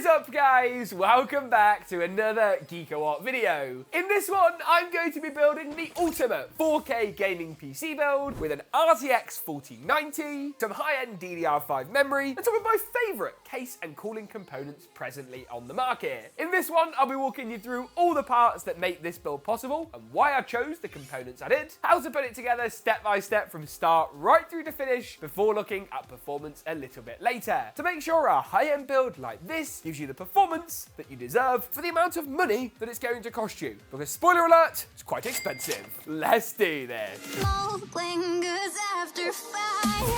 is up, guys? Welcome back to another GeekaWhat video. In this one, I'm going to be building the ultimate 4K gaming PC build with an RTX 4090, some high-end DDR5 memory, and some of my favourite case and cooling components presently on the market. In this one, I'll be walking you through all the parts that make this build possible and why I chose the components I did, how to put it together step by step from start right through to finish before looking at performance a little bit later, to make sure a high-end build like this gives you the performance that you deserve for the amount of money that it's going to cost you. Because spoiler alert, it's quite expensive. Let's do this. Smoke lingers after fire.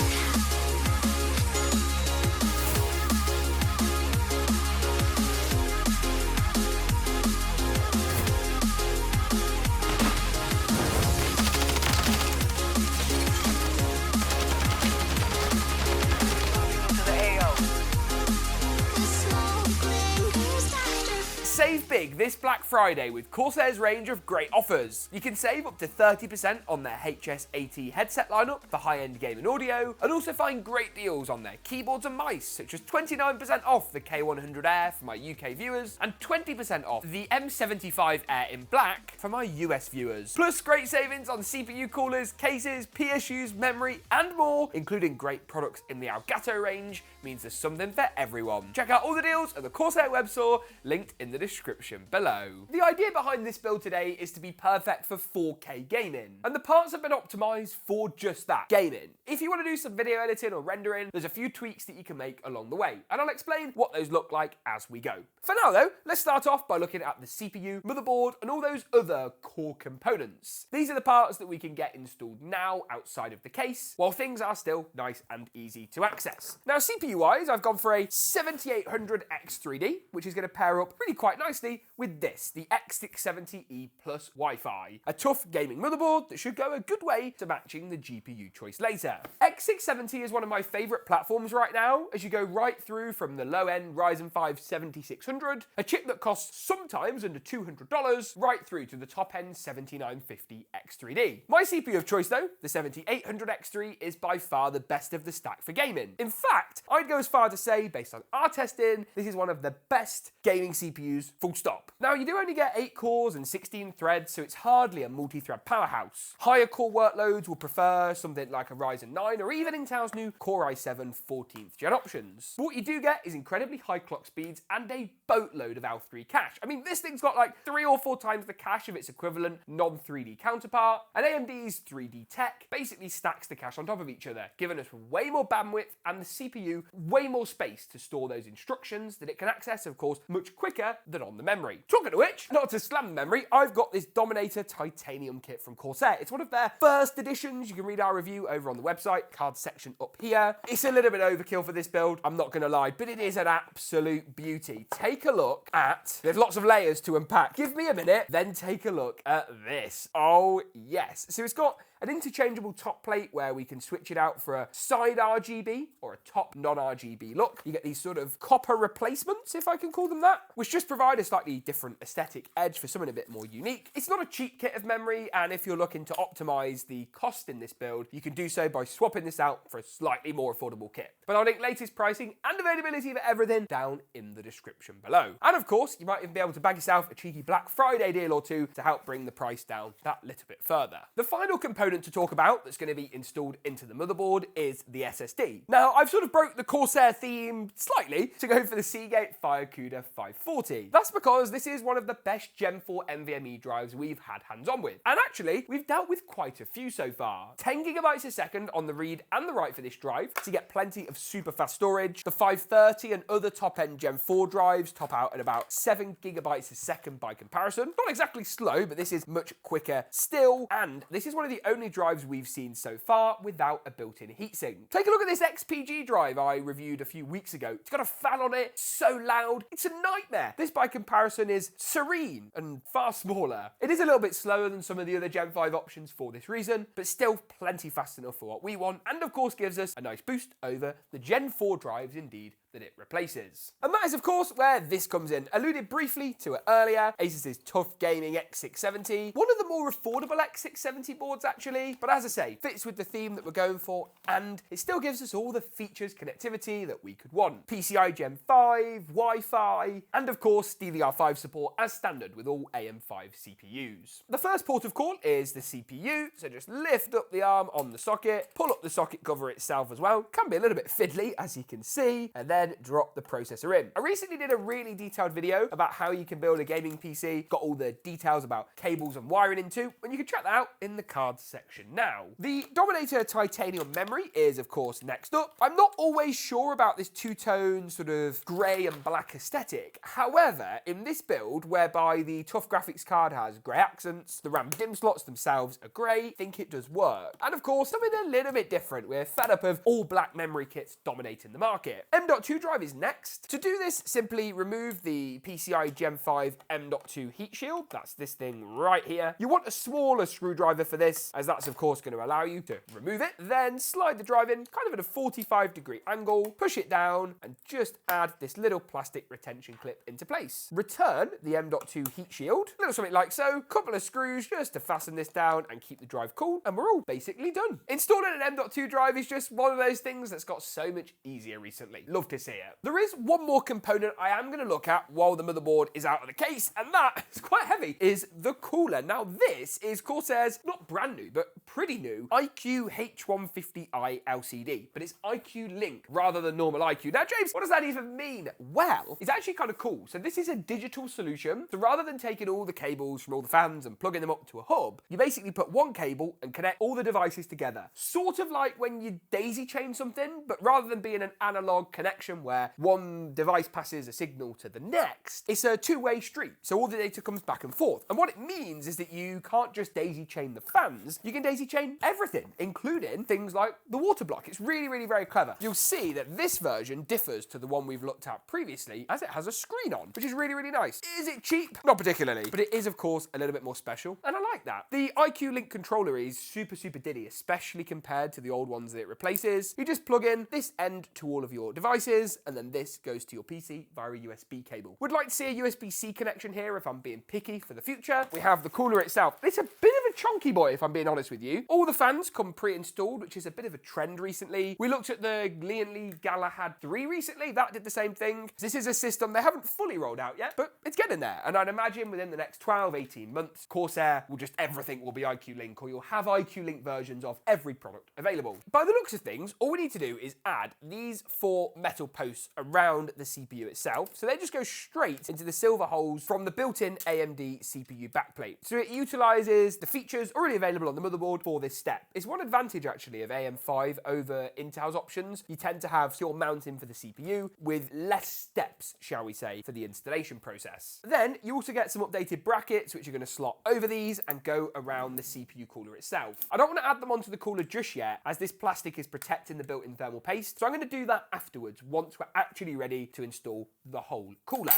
Save big this Black Friday with Corsair's range of great offers. You can save up to 30% on their HS80 headset lineup for high-end gaming audio, and also find great deals on their keyboards and mice, such as 29% off the K100 Air for my UK viewers, and 20% off the M75 Air in black for my US viewers. Plus great savings on CPU coolers, cases, PSUs, memory, and more, including great products in the Elgato range, means there's something for everyone. Check out all the deals at the Corsair web store, linked in the description below. The idea behind this build today is to be perfect for 4K gaming, and the parts have been optimized for just that, gaming. If you want to do some video editing or rendering, there's a few tweaks that you can make along the way, and I'll explain what those look like as we go. For now though, let's start off by looking at the CPU, motherboard, and all those other core components. These are the parts that we can get installed now outside of the case, while things are still nice and easy to access. Now CPU wise, I've gone for a 7800X3D, which is going to pair up really quite nicely with this, the X670E plus Wi-Fi. A tough gaming motherboard that should go a good way to matching the GPU choice later. X670 is one of my favourite platforms right now, as you go right through from the low-end Ryzen 5 7600, a chip that costs sometimes under $200, right through to the top-end 7950X3D. My CPU of choice though, the 7800X3, is by far the best of the stack for gaming. In fact, I'd go as far to say, based on our testing, this is one of the best gaming CPUs, full stop. Now, you do only get 8 cores and 16 threads, so it's hardly a multi-thread powerhouse. Higher core workloads will prefer something like a Ryzen 9 or even Intel's new Core i7 14th gen options. But what you do get is incredibly high clock speeds and a boatload of L3 cache. I mean, this thing's got like 3 or 4 times the cache of its equivalent non-3D counterpart, and AMD's 3D Tech basically stacks the cache on top of each other, giving us way more bandwidth and the CPU way more space to store those instructions that it can access, of course, much quicker than on the memory. Talking of which, not to slam memory, I've got this Dominator titanium kit from Corsair. It's one of their first editions. You can read our review over on the website, card section up here. It's a little bit overkill for this build, I'm not gonna lie, but it is an absolute beauty. Take a look at, there's lots of layers to unpack. Give me a minute, then take a look at this. Oh yes. So it's got an interchangeable top plate where we can switch it out for a side RGB or a top non-RGB look. You get these sort of copper replacements, if I can call them that, which just provide a slightly different aesthetic edge for something a bit more unique. It's not a cheap kit of memory, and if you're looking to optimize the cost in this build, you can do so by swapping this out for a slightly more affordable kit. But I'll link latest pricing and availability for everything down in the description below. And of course, you might even be able to bag yourself a cheeky Black Friday deal or two to help bring the price down that little bit further. The final component to talk about that's going to be installed into the motherboard is the SSD. Now, I've sort of broke the Corsair theme slightly to go for the Seagate FireCuda 540. That's because this is one of the best Gen 4 NVMe drives we've had hands-on with. And actually, we've dealt with quite a few so far. 10 gigabytes a second on the read and the write for this drive to get plenty of super fast storage. The 530 and other top-end Gen 4 drives top out at about 7 gigabytes a second by comparison. Not exactly slow, but this is much quicker still, and this is one of the only drives we've seen so far without a built-in heatsink. Take a look at this XPG drive I reviewed a few weeks ago. It's got a fan on it, so loud, it's a nightmare. This by comparison is serene and far smaller. It is a little bit slower than some of the other Gen 5 options for this reason, but still plenty fast enough for what we want, and of course gives us a nice boost over the Gen 4 drives indeed that it replaces. And that is, of course, where this comes in. Alluded briefly to it earlier, ASUS's Tough Gaming X670, one of the more affordable X670 boards actually, but as I say, fits with the theme that we're going for, and it still gives us all the features, connectivity that we could want. PCI Gen 5, Wi-Fi, and of course DDR5 support as standard with all AM5 CPUs. The first port of call is the CPU, so just lift up the arm on the socket, pull up the socket cover itself as well, can be a little bit fiddly as you can see, and then drop the processor in. I recently did a really detailed video about how you can build a gaming PC, got all the details about cables and wiring into, and you can check that out in the cards section now. The Dominator titanium memory is of course next up. I'm not always sure about this two-tone sort of grey and black aesthetic. However, in this build, whereby the Tough graphics card has grey accents, the RAM DIMM slots themselves are grey, I think it does work. And of course, something a little bit different. We're fed up of all black memory kits dominating the market. M.2 drive is next. To do this, simply remove the PCI Gen 5 M.2 heat shield. That's this thing right here. You want a smaller screwdriver for this, as that's of course going to allow you to remove it. Then slide the drive in kind of at a 45-degree angle, push it down, and just add this little plastic retention clip into place. Return the M.2 heat shield, a little something like so, couple of screws just to fasten this down and keep the drive cool, and we're all basically done. Installing an M.2 drive is just one of those things that's got so much easier recently. Love to see it. There is one more component I am going to look at while the motherboard is out of the case, and that is quite heavy, is the cooler. Now this is Corsair's, not brand new, but pretty new, iCUE H150i LCD, but it's iCUE Link rather than normal iCUE. Now James, what does that even mean? Well, it's actually kind of cool. So this is a digital solution. So rather than taking all the cables from all the fans and plugging them up to a hub, you basically put one cable and connect all the devices together. Sort of like when you daisy chain something, but rather than being an analog connection where one device passes a signal to the next, it's a two-way street. So all the data comes back and forth. And what it means is that you can't just daisy chain the fans, you can daisy chain everything, including things like the water block. It's really, really very clever. You'll see that this version differs to the one we've looked at previously, as it has a screen on, which is really, really nice. Is it cheap? Not particularly, but it is of course a little bit more special, and I like that. The iCUE Link controller is super, super diddy, especially compared to the old ones that it replaces. You just plug in this end to all of your devices, and then this goes to your PC via a USB cable. Would like to see a USB-C connection here if I'm being picky for the future. We have the cooler itself. It's a bit of a chunky boy if I'm being honest with you. All the fans come pre-installed, which is a bit of a trend recently. We looked at the Lee Galahad 3 recently. That did the same thing. This is a system they haven't fully rolled out yet, but it's getting there. And I'd imagine within the next 12, 18 months, Corsair will just, everything will be iCUE Link, or you'll have iCUE Link versions of every product available. By the looks of things, all we need to do is add these 4 metal posts around the CPU itself. So they just go straight into the silver holes from the built-in AMD CPU backplate. So it utilizes the features already available on the motherboard for this step. It's one advantage actually of AM5 over Intel's options. You tend to have your mounting for the CPU with less steps, shall we say, for the installation process. Then you also get some updated brackets which are going to slot over these and go around the CPU cooler itself. I don't want to add them onto the cooler just yet, as this plastic is protecting the built-in thermal paste, so I'm going to do that afterwards once we're actually ready to install the whole cooler.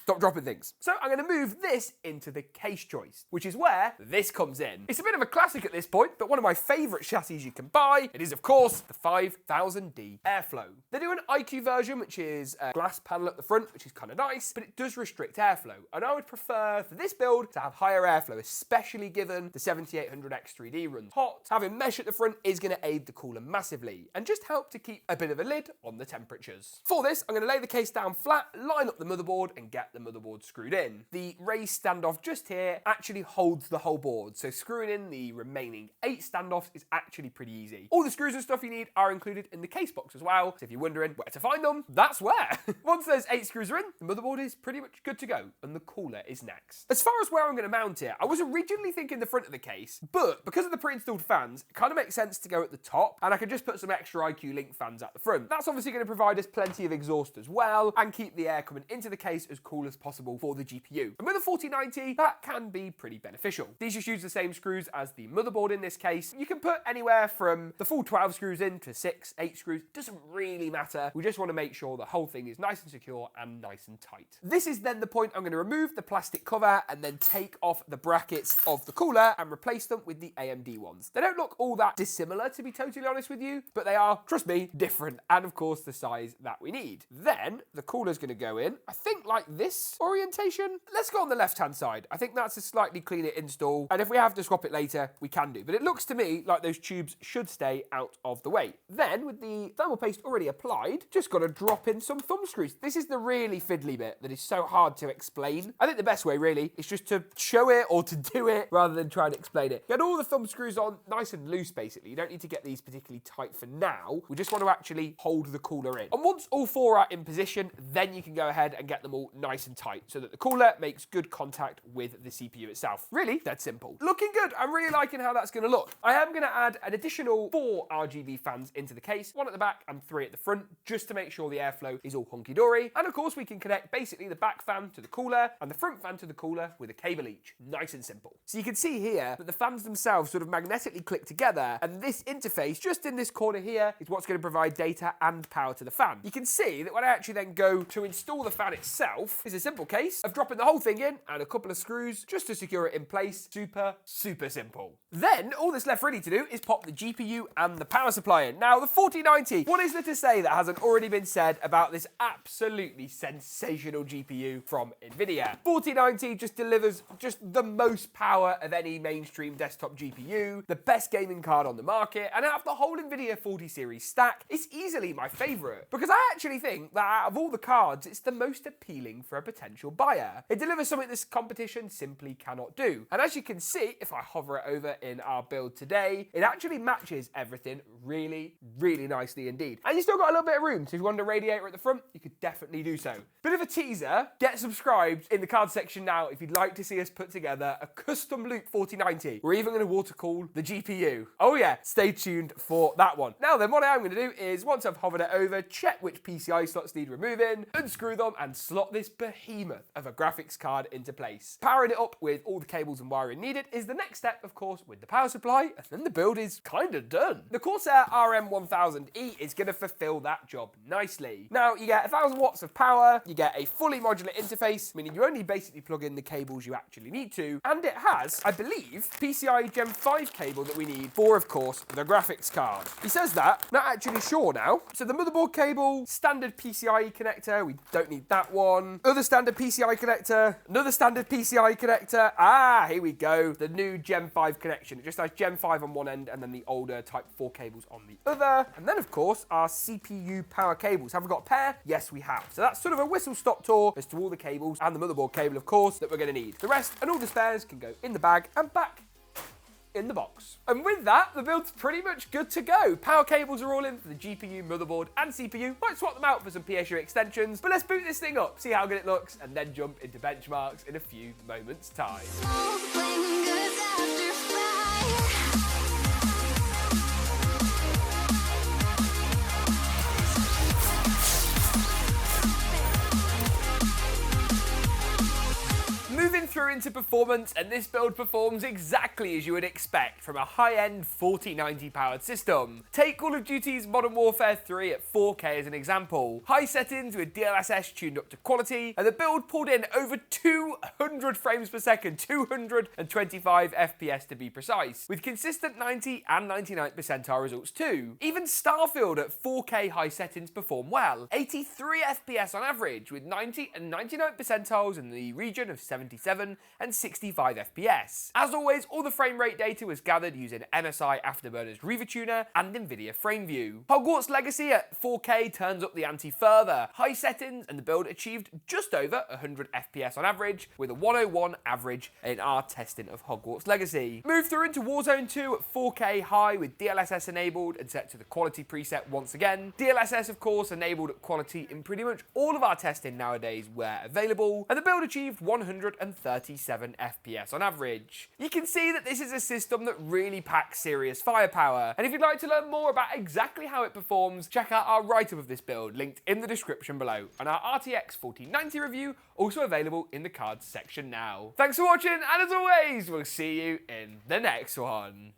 Stop dropping things. So I'm going to move this into the case choice, which is where this comes in. It's a bit of a classic at this point, but one of my favourite chassis you can buy. It is, of course, the 5000D Airflow. They do an iCUE version, which is a glass panel at the front, which is kind of nice, but it does restrict airflow. And I would prefer for this build to have higher airflow, especially given the 7800X3D runs hot. Having mesh at the front is going to aid the cooler massively and just help to keep a bit of a lid on the temperatures. For this, I'm going to lay the case down flat, line up the motherboard, and get the motherboard screwed in. The raised standoff just here actually holds the whole board, so screwing in the remaining 8 standoffs is actually pretty easy. All the screws and stuff you need are included in the case box as well, so if you're wondering where to find them, that's where. Once those 8 screws are in, the motherboard is pretty much good to go, and the cooler is next. As far as where I'm going to mount it, I was originally thinking the front of the case, but because of the pre-installed fans, it kind of makes sense to go at the top, and I could just put some extra iCUE Link fans at the front. That's obviously going to provide us plenty of exhaust as well, and keep the air coming into the case as cool cool as possible for the GPU. And with a 4090, that can be pretty beneficial. These just use the same screws as the motherboard in this case. You can put anywhere from the full 12 screws in to 6, 8 screws. Doesn't really matter. We just want to make sure the whole thing is nice and secure and nice and tight. This is then the point I'm going to remove the plastic cover and then take off the brackets of the cooler and replace them with the AMD ones. They don't look all that dissimilar, to be totally honest with you, but they are, trust me, different, and of course the size that we need. Then the cooler's going to go in, I think like this orientation. Let's go on the left-hand side. I think that's a slightly cleaner install, and if we have to swap it later, we can do. But it looks to me like those tubes should stay out of the way. Then, with the thermal paste already applied, just got to drop in some thumb screws. This is the really fiddly bit that is so hard to explain. I think the best way, really, is just to show it or to do it rather than try and explain it. Get all the thumb screws on nice and loose, basically. You don't need to get these particularly tight for now. We just want to actually hold the cooler in. And once all four are in position, then you can go ahead and get them all nice and tight so that the cooler makes good contact with the CPU itself. Really, that's simple. Looking good. I'm really liking how that's going to look. I am going to add an additional 4 RGB fans into the case, 1 at the back and 3 at the front, just to make sure the airflow is all hunky-dory. And of course, we can connect basically the back fan to the cooler and the front fan to the cooler with a cable each. Nice and simple. So you can see here that the fans themselves sort of magnetically click together, and this interface just in this corner here is what's going to provide data and power to the fan. You can see that when I actually then go to install the fan itself, it's a simple case of dropping the whole thing in and a couple of screws just to secure it in place. Super, super simple. Then all that's left really to do is pop the GPU and the power supply in. Now the 4090, what is there to say that hasn't already been said about this absolutely sensational GPU from NVIDIA? 4090 just delivers just the most power of any mainstream desktop GPU, the best gaming card on the market, and out of the whole NVIDIA 40 series stack, it's easily my favorite because I actually think that out of all the cards, it's the most appealing for a potential buyer. It delivers something this competition simply cannot do. And as you can see, if I hover it over in our build today, it actually matches everything really, really nicely indeed. And you still got a little bit of room, so if you want a radiator at the front, you could definitely do so. Bit of a teaser, get subscribed in the card section now if you'd like to see us put together a custom loop 4090. We're even going to water cool the GPU. Oh yeah, stay tuned for that one. Now then, what I am going to do is, once I've hovered it over, check which PCI slots need removing, unscrew them, and slot this behemoth of a graphics card into place. Powering it up with all the cables and wiring needed is the next step, of course, with the power supply, and then the build is kind of done. The Corsair RM1000e is going to fulfill that job nicely. Now, you get 1000 watts of power, you get a fully modular interface, meaning you only basically plug in the cables you actually need to, and it has, I believe, PCI Gen 5 cable that we need for, of course, the graphics card. He says that, not actually sure now. So the motherboard cable, standard PCIe connector, we don't need that one. Other standard PCI connector, another standard PCI connector. Ah, here we go. The new Gen 5 connection. It just has Gen 5 on one end and then the older Type 4 cables on the other. And then, of course, our CPU power cables. Have we got a pair? Yes, we have. So that's sort of a whistle-stop tour as to all the cables and the motherboard cable, of course, that we're going to need. The rest and all the spares can go in the bag and back in the box. And with that, the build's pretty much good to go. Power cables are all in for the GPU, motherboard, and CPU. Might swap them out for some PSU extensions, but let's boot this thing up, see how good it looks, and then jump into benchmarks in a few moments' time. Smoke lingers after fire. Moving through into performance, and this build performs exactly as you would expect from a high-end 4090 powered system. Take Call of Duty's Modern Warfare 3 at 4K as an example. High settings with DLSS tuned up to quality, and the build pulled in over 200 frames per second, 225 FPS to be precise, with consistent 90 and 99th percentile results too. Even Starfield at 4K high settings performed well, 83 FPS on average, with 90 and 99th percentiles in the region of 77 and 65 FPS. As always, all the frame rate data was gathered using MSI Afterburner's Riva Tuner and NVIDIA FrameView. Hogwarts Legacy at 4K turns up the ante further. High settings, and the build achieved just over 100 FPS on average, with a 101 average in our testing of Hogwarts Legacy. Move through into Warzone 2 at 4K high with DLSS enabled and set to the quality preset once again. DLSS, of course, enabled at quality in pretty much all of our testing nowadays where available, and the build achieved 130 97 FPS on average. You can see that this is a system that really packs serious firepower, and if you'd like to learn more about exactly how it performs, check out our write-up of this build, linked in the description below, and our RTX 4090 review, also available in the cards section now. Thanks for watching, and as always, we'll see you in the next one.